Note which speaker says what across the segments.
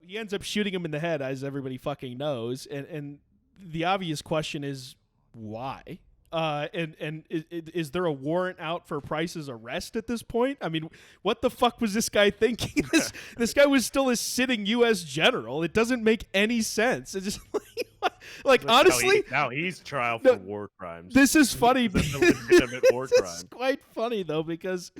Speaker 1: He ends up shooting him in the head, as everybody fucking knows, and the obvious question is why? And is there a warrant out for Price's arrest at this point? I mean, what the fuck was this guy thinking? This guy was still a sitting U.S. general. It doesn't make any sense. It's just like honestly,
Speaker 2: now he's trial for war crimes.
Speaker 1: This is funny.
Speaker 2: This is a legitimate war crime.
Speaker 1: This is quite funny though, because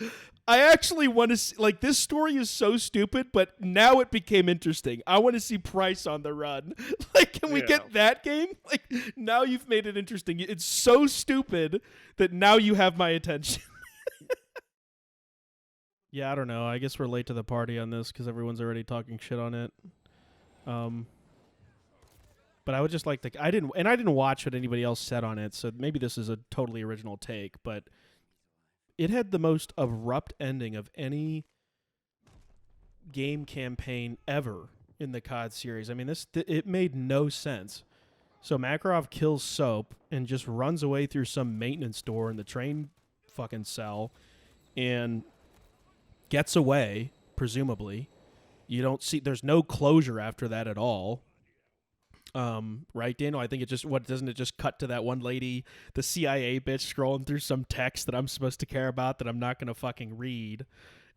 Speaker 1: I actually want to see, like, this story is so stupid, but now it became interesting. I want to see Price on the run. Like, can we get that game? Like, now you've made it interesting. It's so stupid that now you have my attention. Yeah, I don't know. I guess we're late to the party on this because everyone's already talking shit on it. But I would just like to. I didn't watch what anybody else said on it, so maybe this is a totally original take, but it had the most abrupt ending of any game campaign ever in the COD series. I mean, it made no sense. So Makarov kills Soap and just runs away through some maintenance door in the train fucking cell and gets away, presumably. You don't see, there's no closure after that at all. Right, Daniel? I think doesn't it just cut to that one lady, the CIA bitch, scrolling through some text that I'm supposed to care about that I'm not going to fucking read.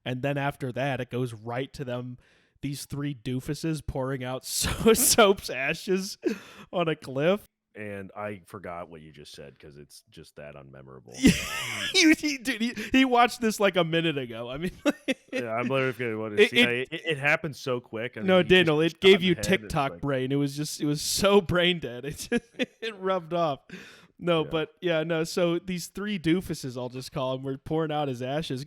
Speaker 1: And then after that, it goes right to them, these three doofuses pouring out Soap's ashes on a cliff.
Speaker 2: And I forgot what you just said because it's just that unmemorable.
Speaker 1: He watched this like a minute ago. I mean,
Speaker 2: yeah, I'm literally going to see. It happened so quick.
Speaker 1: No, Daniel, it gave you TikTok brain. It was so brain dead. It rubbed off. No, yeah. But yeah, no. So these three doofuses, I'll just call them, were pouring out his ashes.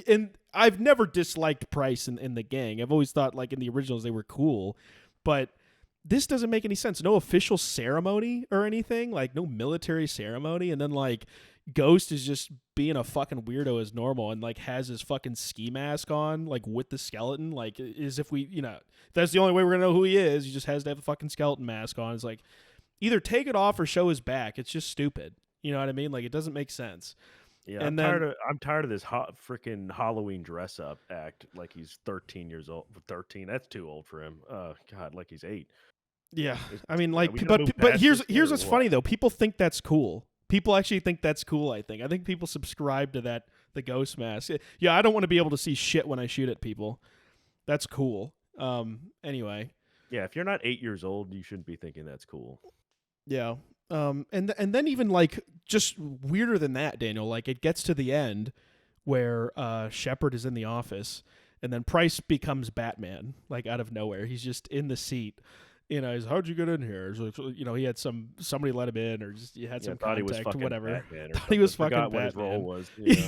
Speaker 1: And I've never disliked Price in the gang. I've always thought, like, in the originals they were cool, but this doesn't make any sense. No official ceremony or anything, like no military ceremony, and then like Ghost is just being a fucking weirdo as normal and like has his fucking ski mask on, like with the skeleton, like as if we, that's the only way we're gonna know who he is. He just has to have a fucking skeleton mask on. It's like, either take it off or show his back. It's just stupid. You know what I mean? Like, it doesn't make sense.
Speaker 2: Yeah, and I'm tired of this freaking Halloween dress up act. Like he's 13 years old. 13, that's too old for him. God, like he's 8.
Speaker 1: Yeah, I mean, like, but here's what's funny though. People think that's cool. People actually think that's cool. I think people subscribe to that, the ghost mask. Yeah, I don't want to be able to see shit when I shoot at people. That's cool. Anyway.
Speaker 2: Yeah, if you're not 8 years old, you shouldn't be thinking that's cool.
Speaker 1: Yeah. And then even like just weirder than that, Daniel. Like, it gets to the end where Shepard is in the office, and then Price becomes Batman, like out of nowhere. He's just in the seat. He's, how'd you get in here? Like, he had somebody let him in, or just he had some contact, whatever. Thought he was fucking Batman. What his role was. Yeah.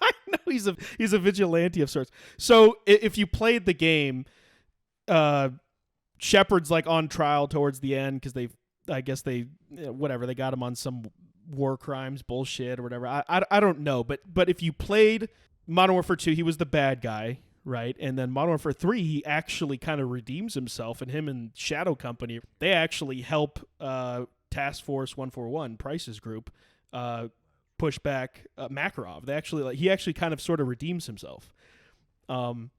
Speaker 1: I know he's a vigilante of sorts. So if you played the game, Shepard's like on trial towards the end because they got him on some war crimes bullshit or whatever. I don't know, but if you played Modern Warfare 2, he was the bad guy. Right, and then Modern Warfare 3, he actually kind of redeems himself, and him and Shadow Company, they actually help Task Force 141, Price's group, push back Makarov. He actually kind of sort of redeems himself. And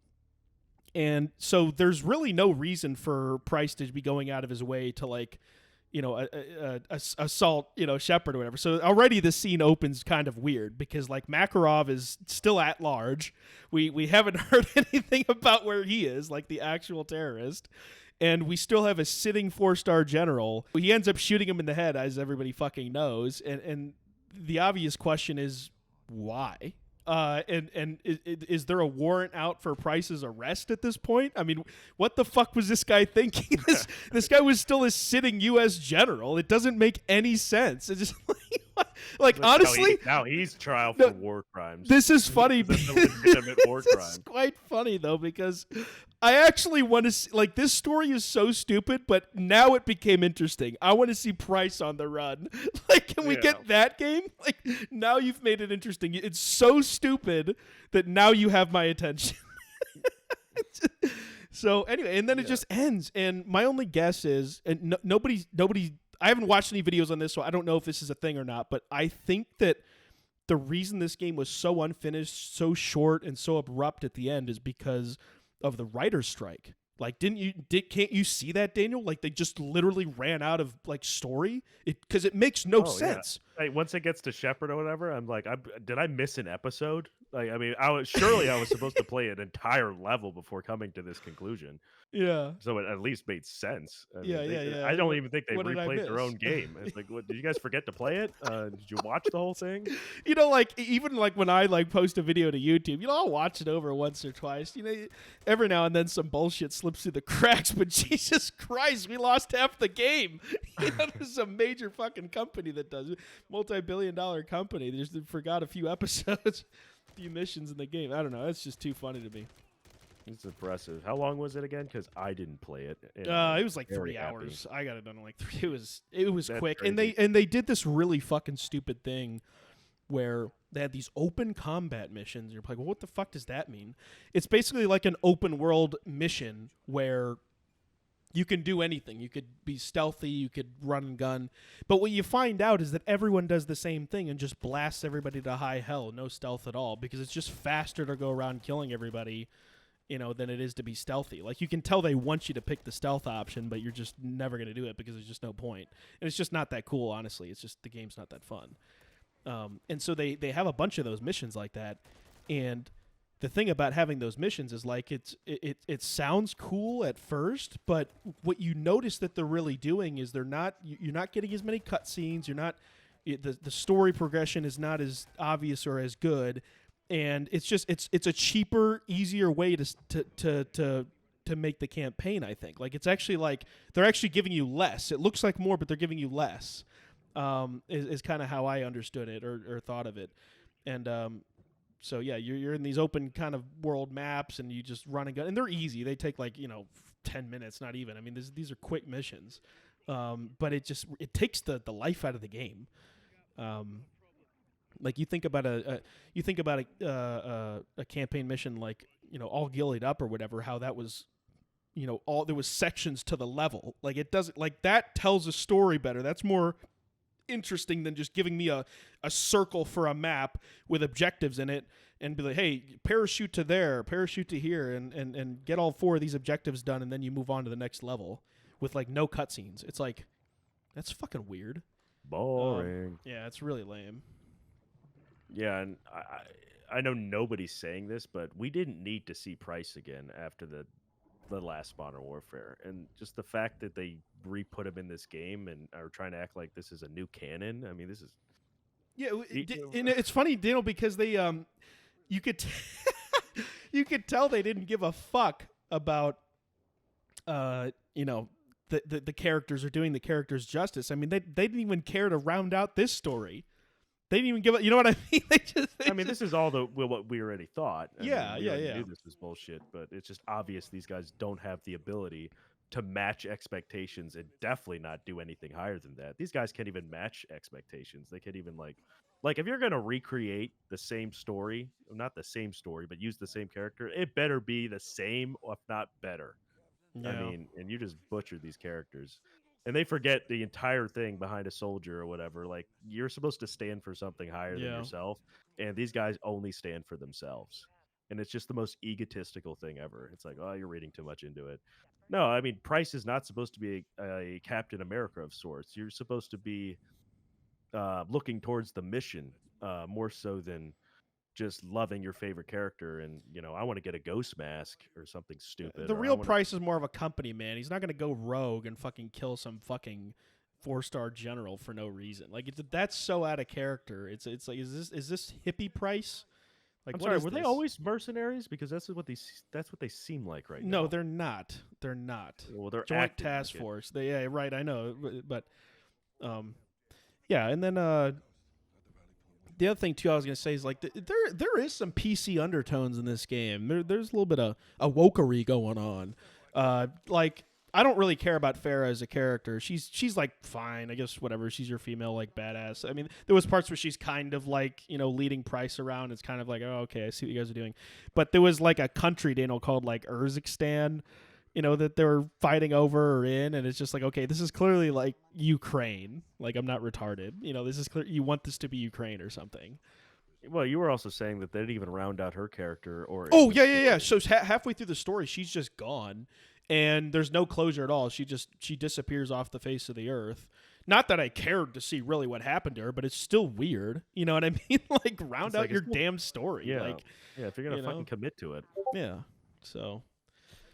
Speaker 1: so there's really no reason for Price to be going out of his way to, like, assault, Shepard or whatever. So already the scene opens kind of weird because, like, Makarov is still at large. We haven't heard anything about where he is, like the actual terrorist. And we still have a sitting 4-star general. He ends up shooting him in the head, as everybody fucking knows. And the obvious question is why? And is there a warrant out for Price's arrest at this point? I mean, what the fuck was this guy thinking? This guy was still a sitting U.S. general. It doesn't make any sense. It's just like honestly,
Speaker 2: now he's trial for war crimes.
Speaker 1: This is funny.
Speaker 2: This is a legitimate war crime.
Speaker 1: It's quite funny though, because I actually want to see, like, this story is so stupid, but now it became interesting. I want to see Price on the run. Like, can we get that game? Like, now you've made it interesting. It's so stupid that now you have my attention. So anyway, and then it just ends. And my only guess is, and nobody, I haven't watched any videos on this, so I don't know if this is a thing or not, but I think that the reason this game was so unfinished, so short, and so abrupt at the end is because of the writer's strike. Like, can't you see that, Daniel? Like, they just literally ran out of like story because it makes no
Speaker 2: Oh yeah.
Speaker 1: sense.
Speaker 2: Like, once it gets to Shepard or whatever, I'm like, did I miss an episode? Like, I mean, I was supposed to play an entire level before coming to this conclusion.
Speaker 1: Yeah,
Speaker 2: So it at least made sense. I mean,
Speaker 1: yeah.
Speaker 2: I don't even think they
Speaker 1: What did I
Speaker 2: replayed their
Speaker 1: miss?
Speaker 2: own game. It's like, what, did you guys forget to play it? Did you watch the whole thing?
Speaker 1: You know, like even like when I like post a video to YouTube, you know, I'll watch it over once or twice. You know, every now and then some bullshit slips through the cracks, but Jesus Christ, we lost half the game. You know, there's a major fucking company that does it, multi-billion-dollar company. They just forgot a few episodes, a few missions in the game. I don't know. It's just too funny to me.
Speaker 2: It's impressive. How long was it again? Because I didn't play it. And
Speaker 1: It was like
Speaker 2: very
Speaker 1: 3
Speaker 2: happy.
Speaker 1: hours. I got it done in like 3. It was
Speaker 2: That's
Speaker 1: quick,
Speaker 2: crazy.
Speaker 1: and they did this really fucking stupid thing where they had these open combat missions. You're like, well, what the fuck does that mean? It's basically like an open world mission where you can do anything. You could be stealthy, you could run and gun. But what you find out is that everyone does the same thing and just blasts everybody to high hell, no stealth at all, because it's just faster to go around killing everybody, you know, than it is to be stealthy. Like, you can tell they want you to pick the stealth option, but you're just never going to do it because there's just no point. And it's just not that cool, honestly. It's just the game's not that fun. And so they have a bunch of those missions like that. And the thing about having those missions is like it sounds cool at first, but what you notice that they're really doing is you're not getting as many cutscenes. You're not the story progression is not as obvious or as good, and it's a cheaper, easier way to make the campaign. I think like it's actually like they're actually giving you less. It looks like more, but they're giving you less. Is kind of how I understood it or thought of it, and so yeah, you're in these open kind of world maps, and you just run and gun, and they're easy. They take like 10 minutes, not even. I mean, these are quick missions, but it takes the life out of the game. Like you think about a campaign mission like All Gillied Up or whatever, how that was. There was sections to the level. Like it doesn't like that tells a story better. That's more interesting than just giving me a circle for a map with objectives in it and be like, hey, parachute to there, parachute to here, and get all 4 of these objectives done, and then you move on to the next level with like no cutscenes. It's like, that's fucking weird.
Speaker 2: Boring.
Speaker 1: Yeah, it's really lame.
Speaker 2: Yeah, and I know nobody's saying this, but we didn't need to see Price again after the last Modern Warfare, and just the fact that they re-put him in this game and are trying to act like this is a new canon. I mean, this is
Speaker 1: and it's funny, Daniel, because they you could you could tell they didn't give a fuck about the characters or doing the characters justice. I mean, they didn't even care to round out this story. They didn't even give it. You know what I mean?
Speaker 2: This is all what we already thought. We knew this was bullshit, but it's just obvious these guys don't have the ability to match expectations and definitely not do anything higher than that. These guys can't even match expectations. They can't even like if you're going to recreate the same story, not the same story, but use the same character, it better be the same, if not better.
Speaker 1: Yeah.
Speaker 2: I mean, and you just butchered these characters. And they forget the entire thing behind a soldier or whatever. Like, you're supposed to stand for something higher than yourself, and these guys only stand for themselves. And it's just the most egotistical thing ever. It's like, oh, you're reading too much into it. No, I mean, Price is not supposed to be a Captain America of sorts. You're supposed to be looking towards the mission more so than just loving your favorite character. And I want to get a ghost mask or something stupid.
Speaker 1: The real Price is more of a company man. He's not going to go rogue and fucking kill some fucking 4-star general for no reason. Like that's so out of character. It's like, is this hippie Price? Like,
Speaker 2: I'm sorry, were they always mercenaries? Because that's what they seem like right now.
Speaker 1: No, they're not. They're not.
Speaker 2: Well, they're
Speaker 1: Joint
Speaker 2: acting
Speaker 1: Task
Speaker 2: like
Speaker 1: Force. Right. I know, but yeah. And then the other thing too, I was gonna say is like there is some PC undertones in this game. There's a little bit of a wokery going on. Like, I don't really care about Farah as a character. She's like fine, I guess, whatever. She's your female like badass. I mean, there was parts where she's kind of like leading Price around. It's kind of like, oh, okay, I see what you guys are doing. But there was like a country Daniel called like Urzikstan, that they were fighting over or in, and it's just like, okay, this is clearly like Ukraine. Like, I'm not retarded. This is clear. You want this to be Ukraine or something.
Speaker 2: Well, you were also saying that they didn't even round out her character. Or
Speaker 1: yeah. So halfway through the story, she's just gone, and there's no closure at all. She disappears off the face of the earth. Not that I cared to see really what happened to her, but it's still weird. You know what I mean? Like, round out your damn story.
Speaker 2: Yeah.
Speaker 1: Like,
Speaker 2: yeah, if you're gonna fucking commit to it.
Speaker 1: Yeah. So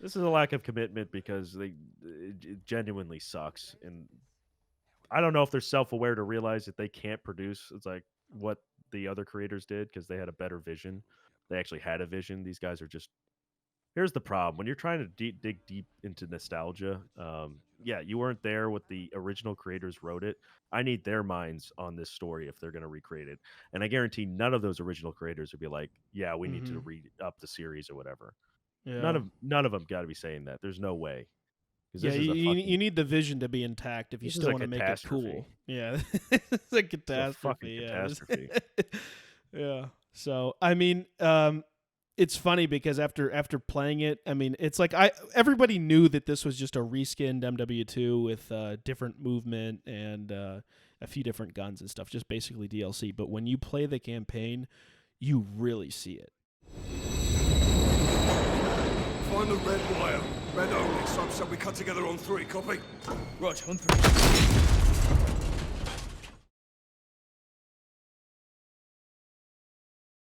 Speaker 2: this is a lack of commitment because it genuinely sucks. And I don't know if they're self-aware to realize that they can't produce it's like what the other creators did because they had a better vision. They actually had a vision. These guys are just here's the problem when you're trying to dig deep into nostalgia. Yeah, you weren't there with the original creators wrote it. I need their minds on this story if they're going to recreate it, and I guarantee none of those original creators would be like, "Yeah, we need to read up the series or whatever."
Speaker 1: yeah.
Speaker 2: None of them got to be saying that. There's no way.
Speaker 1: Yeah,
Speaker 2: this is
Speaker 1: you need the vision to be intact if you still want to make it cool. Yeah, it's a catastrophe.
Speaker 2: It's a fucking catastrophe.
Speaker 1: Yeah. So I mean, it's funny because after playing it, I mean, it's like everybody knew that this was just a reskinned MW2 with different movement and a few different guns and stuff, just basically DLC. But when you play the campaign, you really see it.
Speaker 3: Find the red wire. Red only. So we cut together on 3. Copy?
Speaker 4: Roger, on 3.